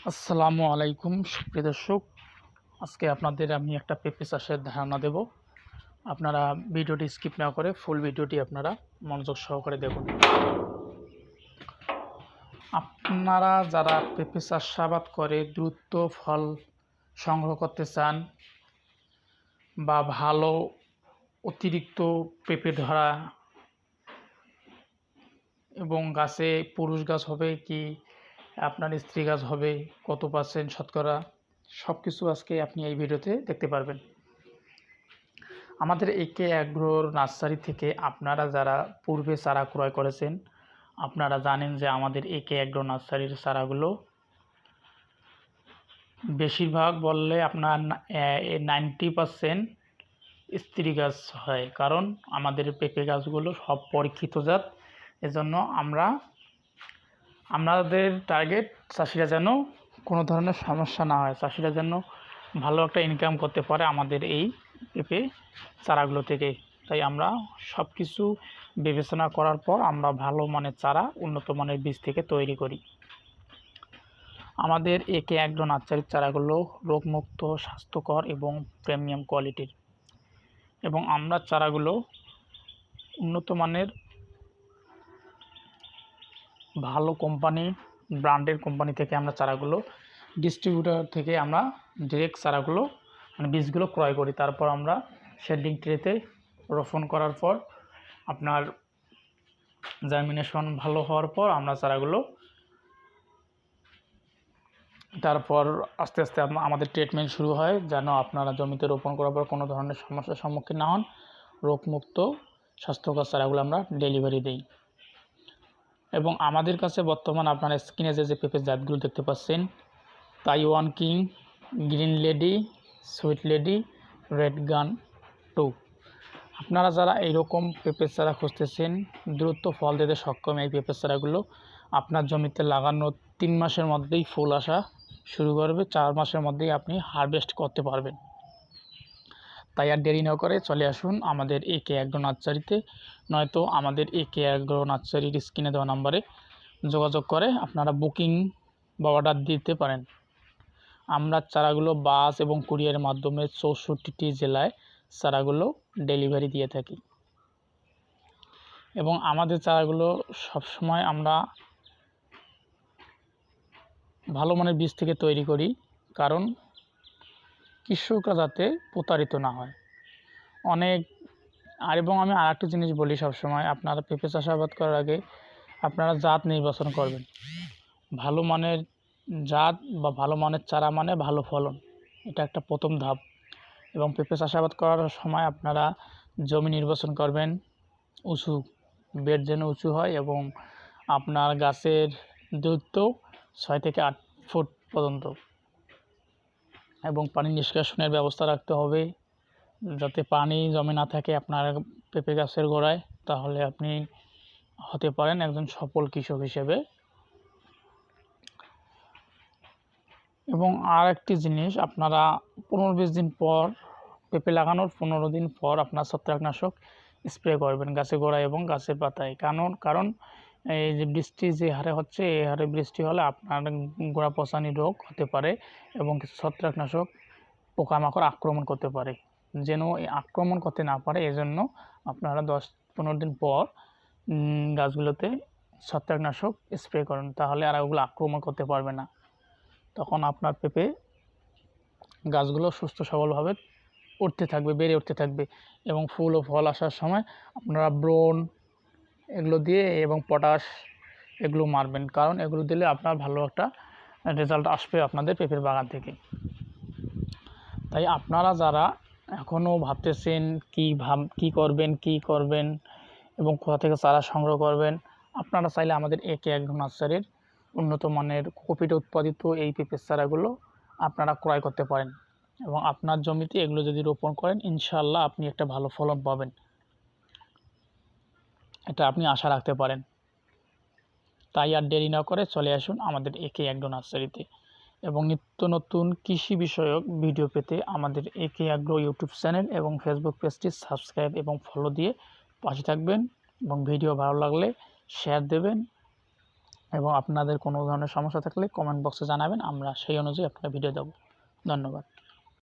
আসসালামু আলাইকুম সুপ্রিয় দর্শক, আজকে আপনাদের আমি একটা পেঁপে চাষের ধারণা দেব। আপনারা ভিডিওটি স্কিপ না করে ফুল ভিডিওটি আপনারা মনোযোগ সহকারে দেখুন। আপনারা যারা পেঁপে চাষাবাদ করে দ্রুত ফল সংগ্রহ করতে চান বা ভালো অতিরিক্ত পেঁপে ধরা এবং গাছে পুরুষ গাছ হবে কি আপনার স্ত্রী গাছ হবে, কত পার্সেন্ট শতকরা, সব কিছু আজকে আপনি এই ভিডিওতে দেখতে পারবেন। আমাদের একে অ্যাগ্রোর নার্সারি থেকে আপনারা যারা পূর্বে চারা ক্রয় করেছেন, আপনারা জানেন যে আমাদের একে অ্যাগ্রো নার্সারির চারাগুলো বেশিরভাগ বললে আপনার 90% স্ত্রী গাছ হয়, কারণ আমাদের পেঁপে গাছগুলো সব পরীক্ষিত জাত। এজন্য আমাদের টার্গেট চাষিরা যেন কোনো ধরনের সমস্যা না হয়, চাষিরা যেন ভালো একটা ইনকাম করতে পারে আমাদের এই পেঁপে চারাগুলো থেকে। তাই আমরা সব কিছু বিবেচনা করার পর আমরা ভালো মানের চারা, উন্নত মানের বীজ থেকে তৈরি করি। আমাদের একে অ্যাগ্রো নার্সারির চারাগুলো রোগমুক্ত, স্বাস্থ্যকর এবং প্রিমিয়াম কোয়ালিটির, এবং আমরা চারাগুলো উন্নত মানের ভালো কোম্পানি, ব্র্যান্ডের কোম্পানি থেকে আমরা চারাগুলো, ডিস্ট্রিবিউটর থেকে আমরা ডিরেক্ট চারাগুলো বীজগুলো ক্রয় করি। তারপর আমরা শেডিং ট্রেতে রোপণ করার পর আপনার জার্মিনেশন ভালো হওয়ার পর আমরা চারাগুলো তারপর আস্তে আস্তে আমাদের ট্রিটমেন্ট শুরু হয়, যেন আপনারা জমিতে রোপণ করার পর কোনো ধরনের সমস্যার সম্মুখীন না হন। রোগমুক্ত স্বাস্থ্যকর চারাগুলো আমরা ডেলিভারি দিই। এবং আমাদের কাছে বর্তমান আপনারা স্ক্রিনে যে পেঁপের জাতগুলো দেখতে পাচ্ছেন, Taiwan king, green lady, sweet lady, red গান 2, আপনারা যারা এইরকম পেঁপের চারা খুঁজতেছেন, দ্রুত ফল দিতে সক্ষম এই পেঁপের চারাগুলো আপনার জমিতে লাগানোর 3 মাসের মধ্যেই ফুল আসা শুরু করবে, 4 মাসের মধ্যেই আপনি হারভেস্ট করতে পারবেন। তাই আর দেরি না করে চলে আসুন আমাদের একে অ্যাগ্রো নার্সারিতে, নয়তো আমাদের একে অ্যাগ্রো নার্সারির স্ক্রিনে দেওয়া নাম্বারে যোগাযোগ করে আপনারা বুকিং বা অর্ডার দিতে পারেন। আমরা চারাগুলো বাস এবং কুরিয়ারের মাধ্যমে 64টি জেলায় চারাগুলো ডেলিভারি দিয়ে থাকি। এবং আমাদের চারাগুলো সবসময় আমরা ভালো মানের বীজ থেকে তৈরি করি, কারণ কৃষকরা যাতে প্রতারিত না হয় অনেক। এবং আমি আরেকটা জিনিস বলি সবসময়, আপনারা পেঁপে চাষাবাদ করার আগে আপনারা জাত নির্বাচন করবেন। ভালো মানের জাত বা ভালো মানের চারা মানে ভালো ফলন, এটা একটা প্রথম ধাপ। এবং পেঁপে চাষাবাদ করার সময় আপনারা জমি নির্বাচন করবেন উঁচু, বেড যেন উঁচু হয়, এবং আপনার গাছের দূরত্ব 6 থেকে 8 ফুট পর্যন্ত, এবং পানি নিষ্কাশনের ব্যবস্থা রাখতে হবে যাতে পানি জমে না থাকে আপনার পেঁপে গাছের গোড়ায়। তাহলে আপনি হতে পারেন একজন সফল কৃষক হিসেবে। এবং আর একটি জিনিস, আপনারা 15-20 দিন পর, পেঁপে লাগানোর 15 দিন পর আপনার ছত্রাকনাশক স্প্রে করবেন গাছের গোড়ায় এবং গাছের পাতায়। কারণ এই যে বৃষ্টি যে হারে হচ্ছে, এই হারে বৃষ্টি হলে আপনার গোড়া পচানি রোগ হতে পারে এবং কিছু ছত্রাকনাশক পোকামাকড় আক্রমণ করতে পারে। যেন আক্রমণ করতে না পারে এজন্য আপনারা 10-15 দিন পর গাছগুলোতে ছত্রাকনাশক স্প্রে করুন, তাহলে আর ওগুলো আক্রমণ করতে পারবে না। তখন আপনার পেঁপে গাছগুলো সুস্থ সবলভাবে উঠতে থাকবে, বেড়ে উঠতে থাকবে। এবং ফুল ও ফল আসার সময় আপনারা ব্রোন এগুলো দিয়ে এবং পটাশ এগুলো মারবেন, কারণ এগুলো দিলে আপনার ভালো একটা রেজাল্ট আসবে আপনাদের পেঁপের বাগান থেকে। তাই আপনারা যারা এখনও ভাবতেছেন কী করবেন এবং কোথা থেকে চারা সংগ্রহ করবেন, আপনারা চাইলে আমাদের একে অ্যাগ্রো নার্সারির উন্নত মানের কোকোপিটে উৎপাদিত এই পেঁপের চারাগুলো আপনারা ক্রয় করতে পারেন, এবং আপনার জমিতে এগুলো যদি রোপণ করেন ইনশাআল্লাহ আপনি একটা ভালো ফলন পাবেন, এটা আপনি আশা রাখতে পারেন। তাই আর দেরি না করে চলে আসুন আমাদের একে অ্যাগ্রো নার্সারিতে। এবং নিত্য নতুন কৃষি বিষয়ক ভিডিও পেতে আমাদের একে অ্যাগ্রো ইউটিউব চ্যানেল এবং ফেসবুক পেজটি সাবস্ক্রাইব এবং ফলো দিয়ে পাশে থাকবেন, এবং ভিডিও ভালো লাগলে শেয়ার দেবেন এবং আপনাদের কোনো ধরনের সমস্যা থাকলে কমেন্ট বক্সে জানাবেন, আমরা সেই অনুযায়ী আপনার ভিডিও দেব। ধন্যবাদ।